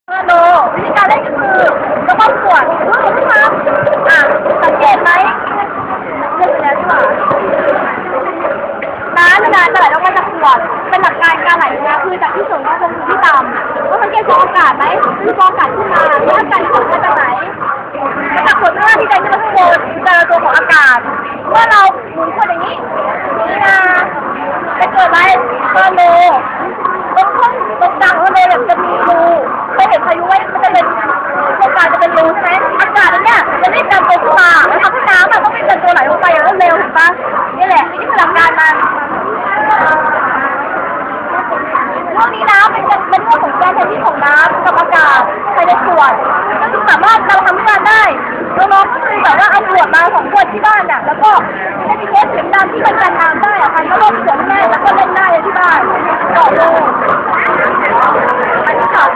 โลวิธีการเล่นก็คือแล้วก็ขวดขึ้นมาสังเกตไหมเรื่องแล้วดีกว่าน้ำจะไหลลงมาจากขวดเป็นหลักการการไหลลงมาคือจากที่สูงลงสู่ที่ต่ำก็สังเกตฟองอากาศไหมมีฟองอากาศขึ้นมาแล้วอากาศที่สูงมาจากไหนจากขวดข้างล่างที่ใจขึ้นมาข้างบนเจอตัวของอากาศเมื่อเราหมุนขวดอย่างนี้นี่นะจะเกิดอะไรเปิดโลตรงกลางของโลแบบจะมีรูเคยเห็นพายุไว้มันจะเป็นตรงกลางจะเป็นรูใช่ไหมอากาศเนี่ยจะไม่ดันตัวขึ้นมาแล้วทำให้น้ำต้องไม่ดันตัวไหลลงไปอย่างรวดเร็วเห็นปะนี่แหละนี่คือหลักการมันเรื่องนี้น้ำเป็นเรื่องของการใช้ที่ของน้ำกับอากาศภายในขวดก็คือสามารถเราทำงานได้น้องๆก็คือแบบว่าเอาขวดมาของขวดที่บ้านเนี่ยแล้วก็ให้มีเคสเสียงดังที่มันกันน้ำได้อะค่ะก็ลดเสียงได้แล้วก็เล่นได้ที่บ้านต่อโลกอันที่สอง